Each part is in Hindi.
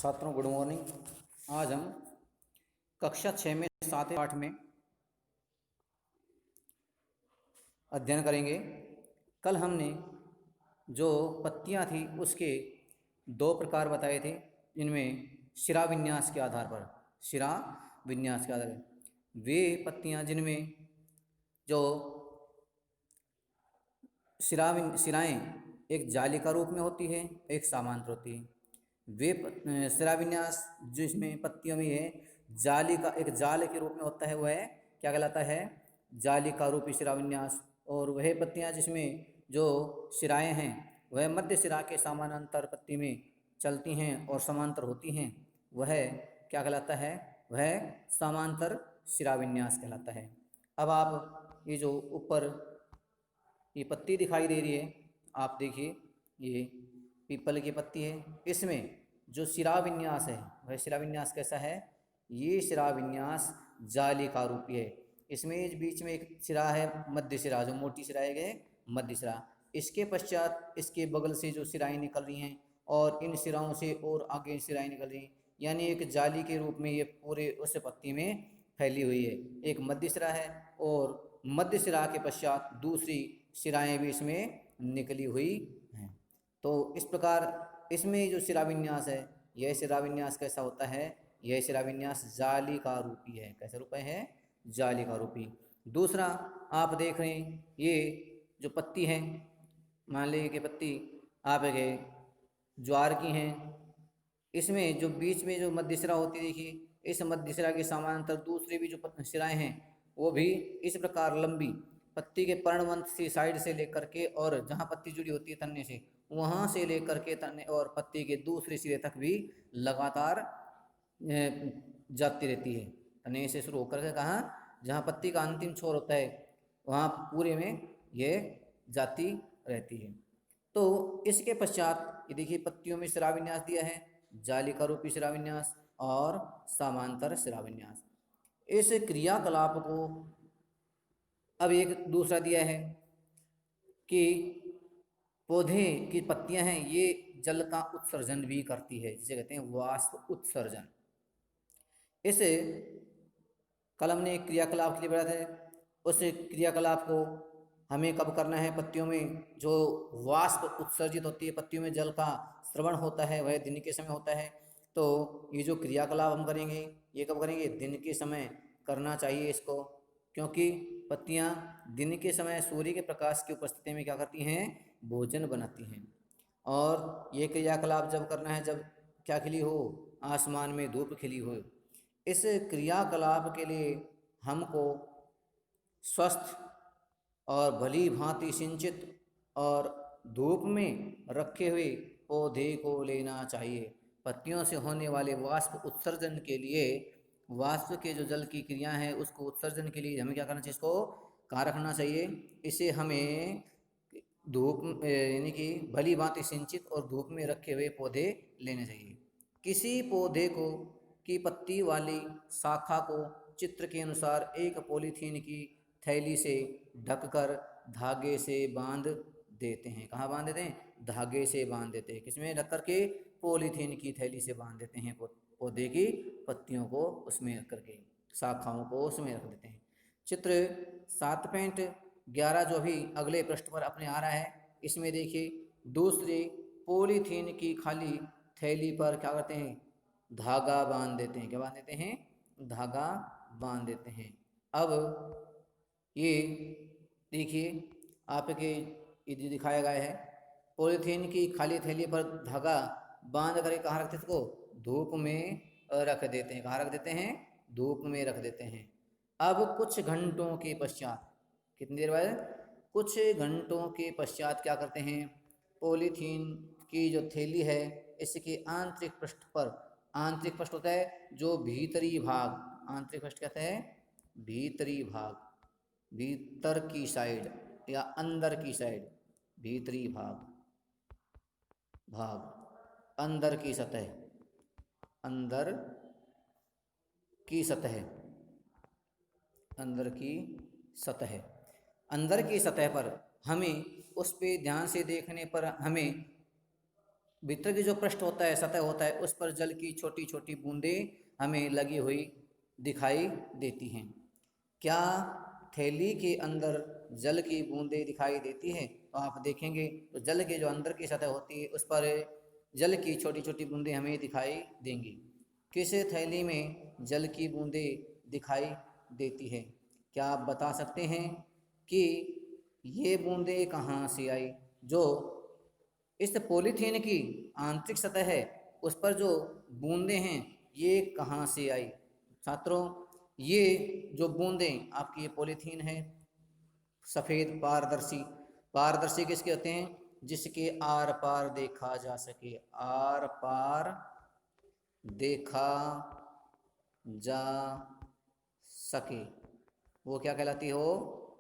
छात्रों गुड मॉर्निंग। आज हम कक्षा 6 में 7 पाठ में अध्ययन करेंगे। कल हमने जो पत्तियां थी उसके 2 प्रकार बताए थे, इनमें शिरा विन्यास के आधार पर वे पत्तियां जिनमें जो शिराएँ एक जालिका रूप में होती है, एक समांतर होती है। वे शिराविन्यास जिसमें पत्तियों में एक जाल के रूप में होता है, वह क्या कहलाता है? जालिका रूपी शिराविन्यास। और वह पत्तियां जिसमें जो शिराएँ हैं वह मध्य शिरा के समानांतर पत्ती में चलती हैं और समांतर होती हैं, वह क्या कहलाता है? वह समांतर शिराविन्यास कहलाता है। अब आप ये जो ऊपर ये पत्ती दिखाई दे रही है, आप देखिए, ये पीपल की पत्ती है। इसमें जो शिराविन्यास है वह शिराविन्यास कैसा है? ये शिराविन्यास जालिका रूपी है। इसमें बीच में एक शिरा है, मध्य शिरा, जो मोटी शिरा है मध्य शिरा। इसके पश्चात इसके बगल से जो शिराएँ निकल रही हैं और इन शिराओं से और आगे शिराएँ निकल रही हैं, यानी एक जाली के रूप में ये पूरे उस पत्ती में फैली हुई है। एक मध्य शिरा है और मध्य शिरा के पश्चात दूसरी शिराएँ भी इसमें निकली हुई हैं। तो इस प्रकार इसमें जो शिराविन्यास है, यह शिराविन्यास कैसा होता है? यह शिराविन्यास जालिका रूपी है। कैसा रूप है? जालिका रूपी। दूसरा आप देख रहे हैं, ये जो पत्ती है, मान लीजिए कि पत्ती आपके ज्वार की हैं। इसमें जो बीच में जो मध्य शिरा होती है, देखिए, इस मध्य शिरा के समानांतर दूसरी भी जो शिराएँ हैं वो भी इस प्रकार लंबी पत्ती के पर्णवंत सी साइड से लेकर के, और जहाँ पत्ती जुड़ी होती है तन्ने से, वहाँ से लेकर के तन्ने और पत्ती के दूसरे सिरे तक भी लगातार जाती रहती है। तन्ने से शुरू होकर के कहाँ, जहाँ पत्ती का अंतिम छोर होता है, वहाँ पूरे में ये जाती रहती है। तो इसके पश्चात ये देखिए, पत्तियों में शिराविन्यास दिया है, जालिका रूपी शिराविन्यास और समांतर शिराविन्यास। इस क्रियाकलाप को अब एक दूसरा दिया है कि पौधे की पत्तियां हैं, ये जल का उत्सर्जन भी करती है, जिसे कहते हैं वाष्प उत्सर्जन। इस कल हमने एक क्रियाकलाप के लिए पढ़ा था। उस क्रियाकलाप को हमें कब करना है? पत्तियों में जो वाष्प उत्सर्जित होती है, पत्तियों में जल का स्रवण होता है, वह दिन के समय होता है। तो ये जो क्रियाकलाप हम करेंगे, ये कब करेंगे? दिन के समय करना चाहिए इसको, क्योंकि पत्तियां दिन के समय सूर्य के प्रकाश की उपस्थिति में क्या करती हैं? भोजन बनाती हैं। और ये क्रियाकलाप जब करना है जब क्या खिली हो? आसमान में धूप खिली हो। इस क्रियाकलाप के लिए हमको स्वस्थ और भली भांति सिंचित और धूप में रखे हुए पौधे को लेना चाहिए। पत्तियों से होने वाले वाष्प उत्सर्जन के लिए, वाष्प के जो जल की क्रिया है उसको उत्सर्जन के लिए हमें क्या करना चाहिए? इसको कहाँ रखना चाहिए? इसे हमें धूप यानी कि भली भांति सिंचित और धूप में रखे हुए पौधे लेने चाहिए। किसी पौधे को की पत्ती वाली शाखा को चित्र के अनुसार एक पॉलीथीन की थैली से ढककर धागे से बांध देते हैं। कहाँ बांध देते हैं? धागे से बांध देते हैं। किसमें ढक करके? पॉलीथीन की थैली से बांध देते हैं। पौधे की पत्तियों को उसमें रख करके, शाखाओं को उसमें रख देते हैं। चित्र 7.11 जो भी अगले पृष्ठ पर अपने आ रहा है, इसमें देखिए, दूसरे पॉलीथीन की खाली थैली पर क्या करते हैं? धागा बांध देते हैं। क्या बांध देते हैं? धागा बांध देते हैं। अब ये देखिए, आपके ये दिखाया गया है, पॉलीथीन की खाली थैली पर धागा बांध कर कहाँ रखते हैं इसको? धूप में रख देते हैं। कहाँ रख देते हैं? धूप में रख देते हैं। अब कुछ घंटों के पश्चात, कितनी देर बाद? कुछ घंटों के पश्चात क्या करते हैं? पॉलीथीन की जो थैली है, इसके आंतरिक पृष्ठ पर, आंतरिक पृष्ठ होता है जो भीतरी भाग, आंतरिक पृष्ठ कहते हैं भीतरी भाग, भीतर की साइड या अंदर की साइड, भीतरी भाग, अंदर की सतह, अंदर की सतह, अंदर की सतह, अंदर की सतह पर हमें उस पे ध्यान से देखने पर हमें भीतर की जो पृष्ठ होता है, सतह होता है, उस पर जल की छोटी छोटी बूंदें हमें लगी हुई दिखाई देती हैं। क्या थैली के अंदर जल की बूंदें दिखाई देती है? तो आप देखेंगे तो जल के जो अंदर की सतह होती है उस पर जल की छोटी छोटी बूंदें हमें दिखाई देंगी। किस थैली में जल की बूंदें दिखाई देती है? क्या आप बता सकते हैं कि ये बूंदें कहाँ से आई? जो इस पॉलीथीन की आंतरिक सतह है उस पर जो बूंदें हैं ये कहाँ से आई? छात्रों, ये जो बूंदें आपकी ये पॉलीथीन है सफ़ेद पारदर्शी, पारदर्शी किसके होते हैं? जिसके आर पार देखा जा सके, आर पार देखा जा सके, वो क्या कहलाती हो?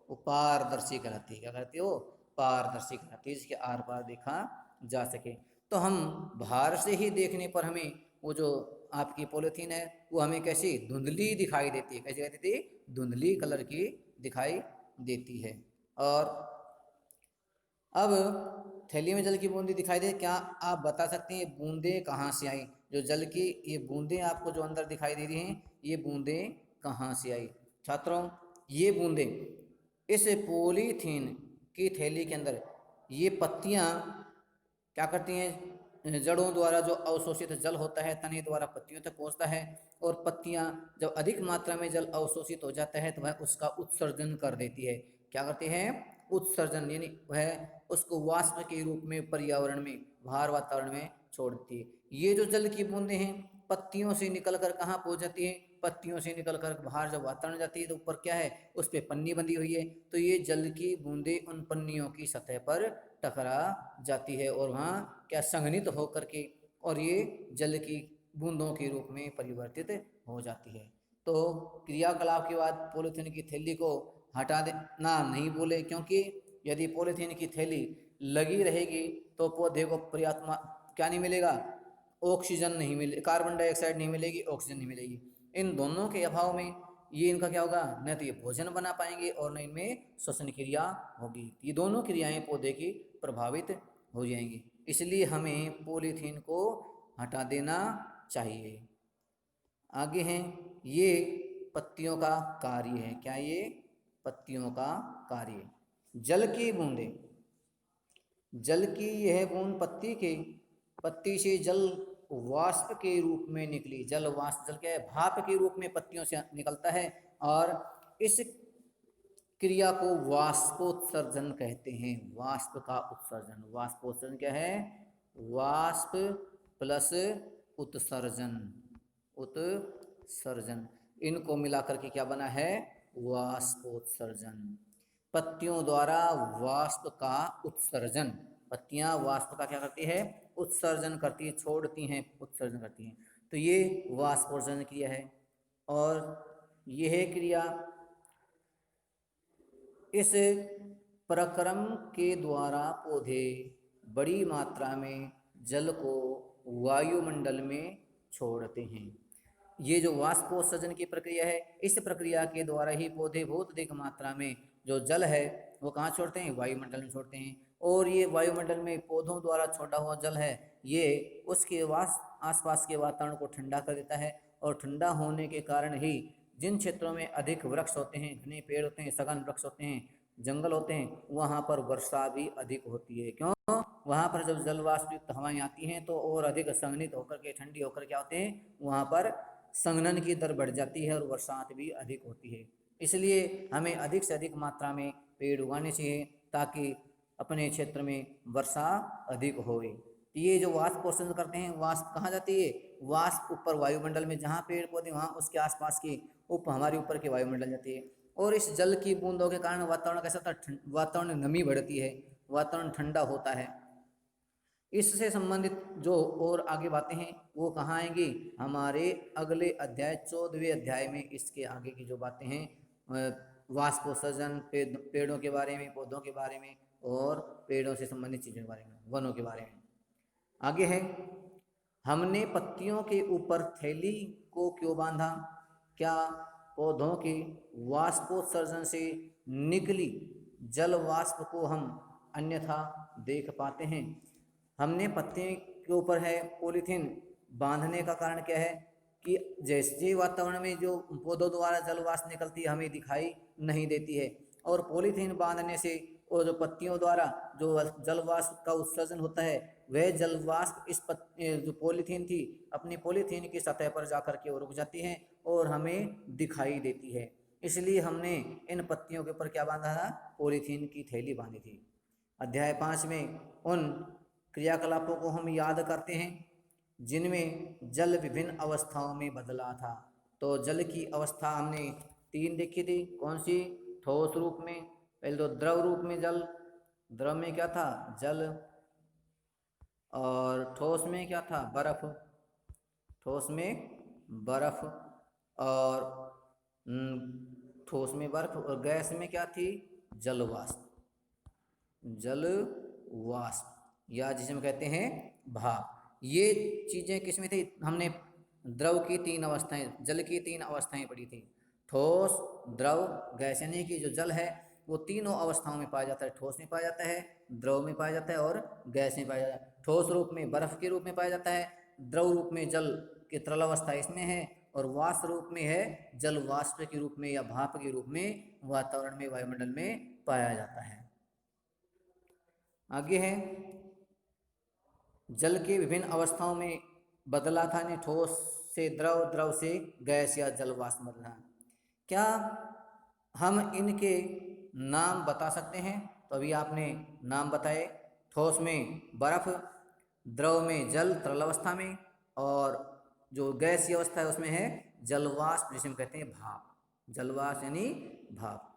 वो पारदर्शी कहलाती है। क्या कहलाती हो? पारदर्शी कहलाती है, जिसके आर पार देखा जा सके। तो हम बाहर से ही देखने पर हमें वो जो आपकी पॉलीथीन है वो हमें कैसी धुंधली दिखाई देती है? कैसी कहती थी? धुंधली कलर की दिखाई देती है। और अब थैली में जल की बूंदी दिखाई दे, क्या आप बता सकते हैं ये बूंदें कहाँ से आई? जो जल की ये बूंदें आपको जो अंदर दिखाई दे रही हैं ये बूंदें कहाँ से आई? छात्रों, ये बूंदें इस पॉलीथीन की थैली के अंदर ये पत्तियाँ क्या करती हैं? जड़ों द्वारा जो अवशोषित जल होता है तने द्वारा पत्तियों तक पहुँचता है, और पत्तियाँ जब अधिक मात्रा में जल अवशोषित हो जाता है तो वह उसका उत्सर्जन कर देती है। क्या करती है? उत्सर्जन, यानी वह उसको वाष्प के रूप में पर्यावरण में, बाहर वातावरण में छोड़ देती है। ये जो जल की बूंदें हैं पत्तियों से निकल कर कहाँ पहुँच जाती है? पत्तियों से निकल कर बाहर जब वातावरण जाती है तो ऊपर क्या है? उस पर पन्नी बंधी हुई है, तो ये जल की बूंदें उन पन्नियों की सतह पर टकरा जाती है और वहाँ क्या संघनित होकर के और ये जल की बूंदों के रूप में परिवर्तित हो जाती है। तो क्रियाकलाप के बाद पॉलीथीन की थैली को हटा देना नहीं भूले, क्योंकि यदि पॉलीथीन की थैली लगी रहेगी तो पौधे को पर्याप्त क्या नहीं मिलेगा? ऑक्सीजन नहीं मिले, कार्बन डाइऑक्साइड नहीं मिलेगी, ऑक्सीजन नहीं मिलेगी। इन दोनों के अभाव में ये इनका क्या होगा? न तो ये भोजन बना पाएंगे और न इनमें श्वसन क्रिया होगी। ये दोनों क्रियाएं पौधे की प्रभावित हो जाएंगी, इसलिए हमें पॉलीथीन को हटा देना चाहिए। आगे हैं, ये पत्तियों का कार्य है। क्या ये? पत्तियों का कार्य। जल की बूंदें, जल की यह बूंद पत्ती से जल वाष्प के रूप में निकली। जल वाष्प, जल क्या है? भाप के रूप में पत्तियों से निकलता है, और इस क्रिया को वाष्पोत्सर्जन कहते हैं। वाष्प का उत्सर्जन, वाष्पोत्सर्जन क्या है? वाष्प प्लस उत्सर्जन, उत्सर्जन, इनको मिलाकर के क्या बना है? वाष्पोत्सर्जन। पत्तियों द्वारा वाष्प का उत्सर्जन, पत्तियां वाष्प का क्या करती है? उत्सर्जन करती है, छोड़ती हैं, उत्सर्जन करती हैं। तो ये वाष्पोत्सर्जन क्रिया है, और यह क्रिया इस प्रक्रम के द्वारा पौधे बड़ी मात्रा में जल को वायुमंडल में छोड़ते हैं। ये जो वाष्पोत्सर्जन की प्रक्रिया है, इस प्रक्रिया के द्वारा ही पौधे बहुत अधिक मात्रा में जो जल है वो कहाँ छोड़ते हैं? वायुमंडल में छोड़ते हैं। और ये वायुमंडल में पौधों द्वारा छोड़ा हुआ जल है, ये उसके आसपास के वातावरण को ठंडा कर देता है, और ठंडा होने के कारण ही जिन क्षेत्रों में अधिक वृक्ष होते हैं, घने पेड़ होते हैं, सघन वृक्ष होते हैं, जंगल होते हैं, वहाँ पर वर्षा भी अधिक होती है। क्यों? वहाँ पर जब जल वाष्प युक्त हवाएं आती हैं तो और अधिक संघनित होकर के, ठंडी होकर क्या होते हैं? वहाँ पर संघनन की दर बढ़ जाती है और बरसात भी अधिक होती है। इसलिए हमें अधिक से अधिक मात्रा में पेड़ उगाने चाहिए ताकि अपने क्षेत्र में वर्षा अधिक होए। ये जो वाष्पोत्सर्जन करते हैं, वाष्प कहाँ जाती है? वाष्प ऊपर वायुमंडल में, जहाँ पेड़ पौधे वहाँ उसके आसपास की हमारे ऊपर के वायुमंडल जाती है, और इस जल की बूंदों के कारण वातावरण कैसा होता है? वातावरण में नमी बढ़ती है, वातावरण ठंडा होता है। इससे संबंधित जो और आगे बातें हैं वो कहाँ आएंगी? हमारे अगले अध्याय 14वें अध्याय में इसके आगे की जो बातें हैं वाष्पोत्सर्जन, पेड़ों के बारे में, पौधों के बारे में, और पेड़ों से संबंधित चीज़ों के बारे में, वनों के बारे में आगे है। हमने पत्तियों के ऊपर थैली को क्यों बांधा? क्या पौधों के वाष्पोत्सर्जन से निकली जल वाष्प को हम अन्यथा देख पाते हैं? हमने के ऊपर है पॉलीथीन बांधने का कारण क्या है कि जैसे वातावरण में जो पौधों द्वारा जल वाष्प निकलती है हमें दिखाई नहीं देती है, और पॉलीथीन बांधने से और जो पत्तियों द्वारा जो जल वाष्प का उत्सर्जन होता है वह जल वाष्प जो पॉलीथीन थी अपनी पॉलीथीन की सतह पर जाकर के रुक जाती है और हमें दिखाई देती है। इसलिए हमने इन पत्तियों के ऊपर क्या बांधा था, पॉलीथीन की थैली बांधी थी। अध्याय 5 में उन क्रियाकलापों को हम याद करते हैं जिनमें जल विभिन्न अवस्थाओं में बदला था। तो जल की अवस्था हमने 3 देखी थी, कौन सी, ठोस रूप में, पहले तो द्रव रूप में जल, द्रव में क्या था, जल, और ठोस में क्या था, बर्फ, ठोस में बर्फ, और ठोस में बर्फ, और गैस में क्या थी, जल वाष्प, जल वाष्प, या जिसे हम कहते हैं भाप। ये चीज़ें किस में थी, हमने द्रव की 3 अवस्थाएं, जल की 3 अवस्थाएं पढ़ी थी, ठोस, द्रव, गैस, यानी कि जो जल है वो तीनों अवस्थाओं में पाया जाता है, ठोस में पाया जाता है, द्रव में पाया जाता है और गैस में पाया जाता है। ठोस रूप में बर्फ के रूप में पाया जाता है, द्रव रूप में जल की तरल अवस्था इसमें है, और वाष्प रूप में है जल वाष्प के रूप में या भाप के रूप में वातावरण में, वायुमंडल में पाया जाता है। आगे है जल के विभिन्न अवस्थाओं में बदला था, यानी ठोस से द्रव, द्रव से गैस या जल वाष्प बदला। क्या हम इनके नाम बता सकते हैं? तो अभी आपने नाम बताए, ठोस में बर्फ, द्रव में जल तरल अवस्था में, और जो गैस की अवस्था है उसमें है जलवाष्प, जिसे हम कहते हैं भाप, जलवाष्प यानी भाप।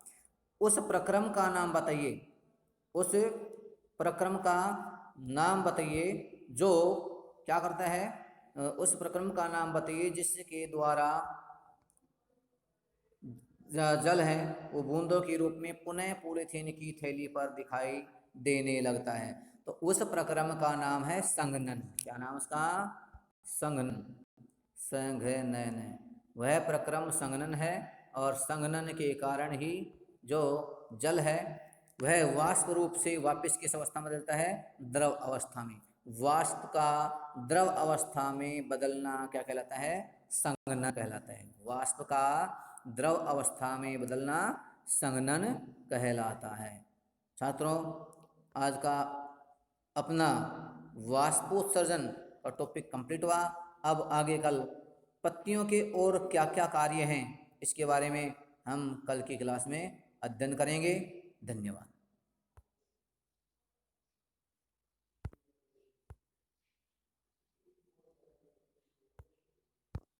उस प्रक्रम का नाम बताइए, उस प्रक्रम का नाम बताइए जो क्या करता है, उस प्रक्रम का नाम बताइए जिसके द्वारा जल है वो बूंदों के रूप में पुनः पॉलीथीन की थैली पर दिखाई देने लगता है। तो उस प्रक्रम का नाम है संघनन। क्या नाम उसका, संघनन, संघनन, वह प्रक्रम संघनन है, और संघनन के कारण ही जो जल है वह वाष्प रूप से वापस किस अवस्था में बदलता है, द्रव अवस्था में। वाष्प का द्रव अवस्था में बदलना क्या कहलाता है, संघनन कहलाता है। वाष्प का द्रव अवस्था में बदलना संघनन कहलाता है। छात्रों, आज का अपना वाष्पोत्सर्जन का टॉपिक कंप्लीट हुआ। अब आगे कल पत्तियों के और क्या क्या कार्य हैं इसके बारे में हम कल की क्लास में अध्ययन करेंगे। धन्यवाद।